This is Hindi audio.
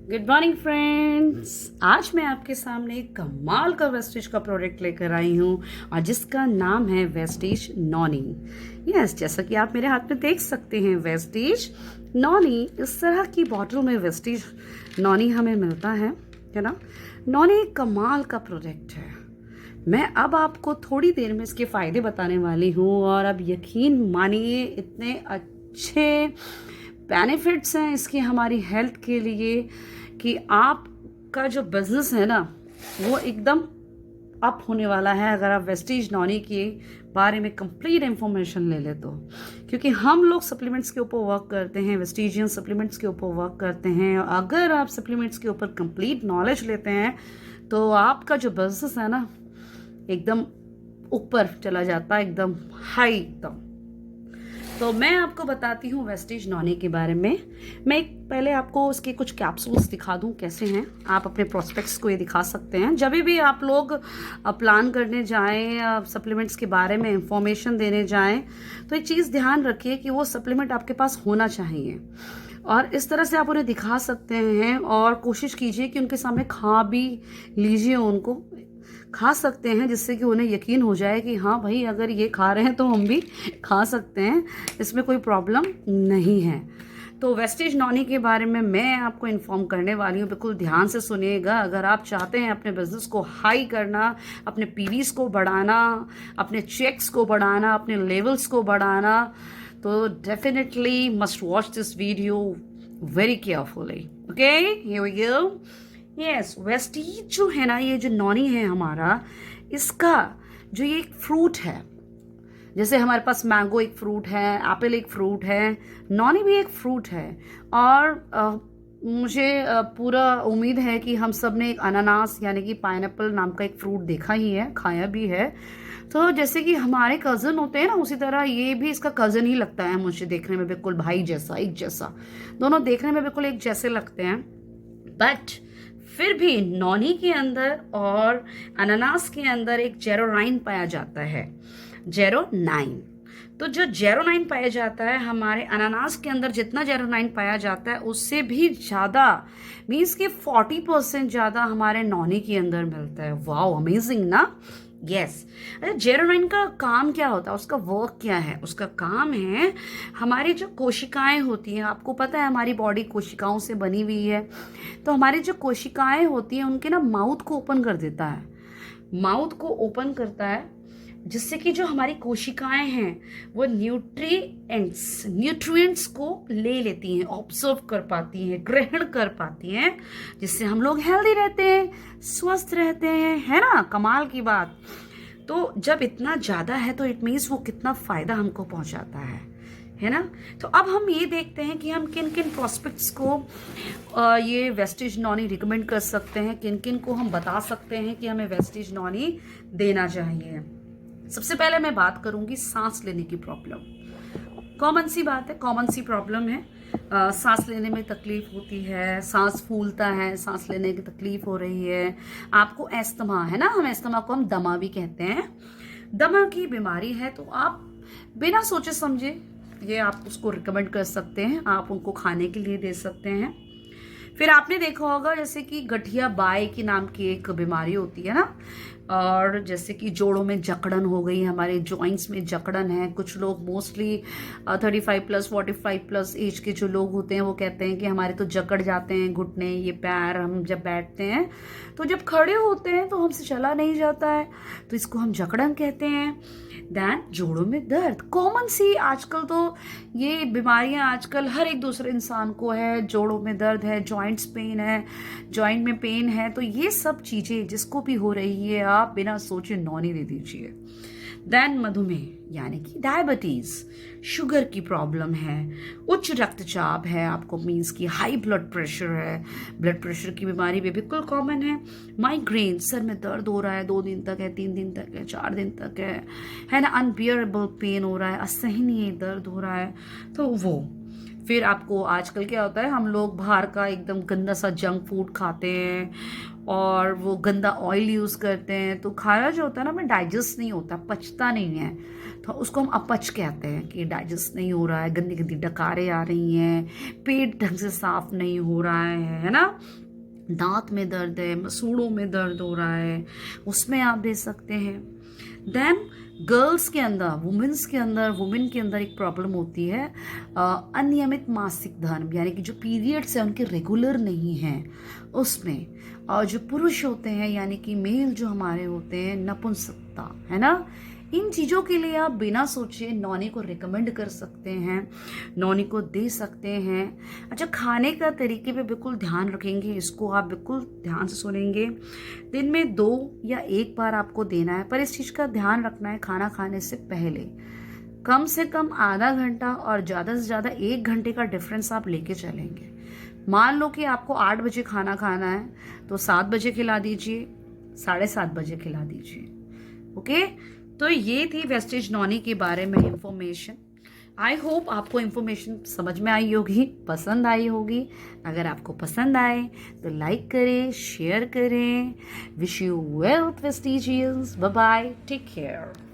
Good morning friends. आज मैं आपके सामने एक कमाल का वेस्टेज का प्रोडक्ट लेकर आई हूँ और जिसका नाम है वेस्टेज नॉनी। यस, जैसा कि आप मेरे हाथ में देख सकते हैं वेस्टेज नॉनी। इस तरह की बॉटल में वेस्टेज नॉनी हमें मिलता है ना। नॉनी एक कमाल का प्रोडक्ट है। मैं अब आपको थोड़ी देर में इसके फ़ायदे बताने वाली हूँ और अब यकीन मानिए इतने अच्छे बेनिफिट्स हैं इसके हमारी हेल्थ के लिए कि आपका जो बिजनेस है ना वो एकदम अप होने वाला है अगर आप वेस्टीज नॉनी के बारे में कंप्लीट इंफॉर्मेशन ले ले तो। क्योंकि हम लोग सप्लीमेंट्स के ऊपर वर्क करते हैं, वेस्टीजियन सप्लीमेंट्स के ऊपर वर्क करते हैं। अगर आप सप्लीमेंट्स के ऊपर कंप्लीट नॉलेज लेते हैं तो आपका जो बिजनेस है ना एकदम ऊपर चला जाता है, एकदम हाई एकदम। तो मैं आपको बताती हूँ वेस्टेज नॉनी के बारे में। मैं पहले आपको उसके कुछ कैप्सूल्स दिखा दूँ कैसे हैं। आप अपने प्रोस्पेक्ट्स को ये दिखा सकते हैं जब भी आप लोग प्लान करने जाएं, सप्लीमेंट्स के बारे में इंफॉर्मेशन देने जाएं, तो एक चीज़ ध्यान रखिए कि वो सप्लीमेंट आपके पास होना चाहिए और इस तरह से आप उन्हें दिखा सकते हैं और कोशिश कीजिए कि उनके सामने खा भी लीजिए, उनको खा सकते हैं जिससे कि उन्हें यकीन हो जाए कि हाँ भाई अगर ये खा रहे हैं तो हम भी खा सकते हैं, इसमें कोई प्रॉब्लम नहीं है। तो वेस्टेज नॉनी के बारे में मैं आपको इन्फॉर्म करने वाली हूँ, बिल्कुल ध्यान से सुनिएगा। अगर आप चाहते हैं अपने बिजनेस को हाई करना, अपने पीवीज को बढ़ाना, अपने चेक्स को बढ़ाना, अपने लेवल्स को बढ़ाना, तो definitely must watch this video very carefully. Okay, here we go. Yes, वेस्टीज जो है ना, ये जो नॉनी है हमारा, इसका जो ये एक फ्रूट है, जैसे हमारे पास मैंगो एक फ्रूट है, एप्पल एक फ्रूट है, नॉनी भी एक फ्रूट है। और मुझे पूरा उम्मीद है कि हम सब ने एक अनानास यानी कि पाइनएप्पल नाम का एक फ्रूट देखा ही है, खाया भी है। तो जैसे कि हमारे कज़न होते हैं ना, उसी तरह ये भी इसका कज़न ही लगता है मुझे देखने में, बिल्कुल भाई जैसा, एक जैसा। दोनों देखने में बिल्कुल एक जैसे लगते हैं। बट फिर भी नॉनी के अंदर और अनानास के अंदर एक जेरोनाइन पाया जाता है, जेरोनाइन। तो जो जेरोनाइन पाया जाता है हमारे अनानास के अंदर, जितना जेरोनाइन पाया जाता है उससे भी ज़्यादा, मीन्स कि 40% ज़्यादा हमारे नॉनी के अंदर मिलता है। वाओ, अमेजिंग ना। यस। अच्छा, जेरोनाइन का काम क्या होता है, उसका वर्क क्या है? उसका काम है हमारी जो कोशिकाएं होती हैं, आपको पता है हमारी बॉडी कोशिकाओं से बनी हुई है, तो हमारी जो कोशिकाएं होती हैं उनके ना माउथ को ओपन कर देता है, माउथ को ओपन करता है, जिससे कि जो हमारी कोशिकाएं हैं वो न्यूट्रिएंट्स को ले लेती हैं, ऑब्जर्व कर पाती हैं, ग्रहण कर पाती हैं, जिससे हम लोग हेल्दी रहते हैं, स्वस्थ रहते हैं, है ना। कमाल की बात। तो जब इतना ज़्यादा है तो इट मीन्स वो कितना फ़ायदा हमको पहुंचाता है ना। तो अब हम ये देखते हैं कि हम किन किन प्रोस्पेक्ट्स को ये वेस्टेज नॉनी रिकमेंड कर सकते हैं, किन किन को हम बता सकते हैं कि हमें वेस्टेज नॉनी देना चाहिए। सबसे पहले मैं बात करूंगी सांस लेने की प्रॉब्लम। कॉमन सी बात है, कॉमन सी प्रॉब्लम है। सांस लेने में तकलीफ होती है, सांस फूलता है, सांस लेने की तकलीफ हो रही है, आपको एस्थमा है ना, हम एस्थमा को हम दमा भी कहते हैं, दमा की बीमारी है, तो आप बिना सोचे समझे ये आप उसको रिकमेंड कर सकते हैं, आप उनको खाने के लिए दे सकते हैं। फिर आपने देखा होगा जैसे कि गठिया बाई की नाम की एक बीमारी होती है ना, और जैसे कि जोड़ों में जकड़न हो गई, हमारे जॉइंट्स में जकड़न है। कुछ लोग मोस्टली 35+ 45+ एज के जो लोग होते हैं वो कहते हैं कि हमारे तो जकड़ जाते हैं घुटने, ये पैर, हम जब बैठते हैं तो जब खड़े होते हैं तो हमसे चला नहीं जाता है, तो इसको हम जकड़न कहते हैं। दैन जोड़ों में दर्द, कॉमन सी आजकल तो ये बीमारियां आजकल हर एक दूसरे इंसान को है। जोड़ों में दर्द है, जॉइंट्स पेन है, जॉइंट में पेन है, तो ये सब चीज़ें जिसको भी हो रही है आप बिना सोचे नॉनी दे दीजिए। देन मधुमेह यानी कि डायबिटीज, शुगर की प्रॉब्लम है, उच्च रक्तचाप है आपको, मीन्स कि हाई ब्लड प्रेशर है, ब्लड प्रेशर की बीमारी भी बिल्कुल कॉमन है। माइग्रेन, सर में दर्द हो रहा है 2 दिन तक है, 3 दिन तक है, 4 दिन तक है ना, अनबियरेबल पेन हो रहा है, असहनीय दर्द हो रहा है, तो वो। फिर आपको आजकल क्या होता है, हम लोग बाहर का एकदम गंदा सा जंक फूड खाते हैं और वो गंदा ऑयल यूज़ करते हैं, तो खाना जो होता है ना हमें डाइजेस्ट नहीं होता, पचता नहीं है, तो उसको हम अपच कहते हैं कि डाइजेस्ट नहीं हो रहा है, गंदी गंदी डकारें आ रही हैं, पेट ढंग से साफ नहीं हो रहा है ना, दांत में दर्द है, मसूड़ों में दर्द हो रहा है, उसमें आप दे सकते हैं। देन गर्ल्स के अंदर, वुमेन के अंदर एक प्रॉब्लम होती है अनियमित मासिक धर्म, यानी कि जो पीरियड्स हैं उनके रेगुलर नहीं हैं उसमें, और जो पुरुष होते हैं यानी कि मेल जो हमारे होते हैं, नपुंसकता है ना, इन चीज़ों के लिए आप बिना सोचे नॉनी को रिकमेंड कर सकते हैं, नॉनी को दे सकते हैं। अच्छा, खाने का तरीके पे बिल्कुल ध्यान रखेंगे, इसको आप बिल्कुल ध्यान से सुनेंगे। दिन में 2 या 1 बार आपको देना है, पर इस चीज़ का ध्यान रखना है खाना खाने से पहले कम से कम आधा घंटा और ज़्यादा से ज़्यादा 1 घंटे का डिफरेंस आप लेके चलेंगे। मान लो कि आपको 8 बजे खाना खाना है तो 7 बजे खिला दीजिए, 7:30 बजे खिला दीजिए। ओके, तो ये थी वेस्टेज नॉनी के बारे में इंफॉर्मेशन। आई होप आपको इंफॉर्मेशन समझ में आई होगी, पसंद आई होगी। अगर आपको पसंद आए तो लाइक करें, शेयर करें। Wish you wealth Vestigians. Bye bye, take care.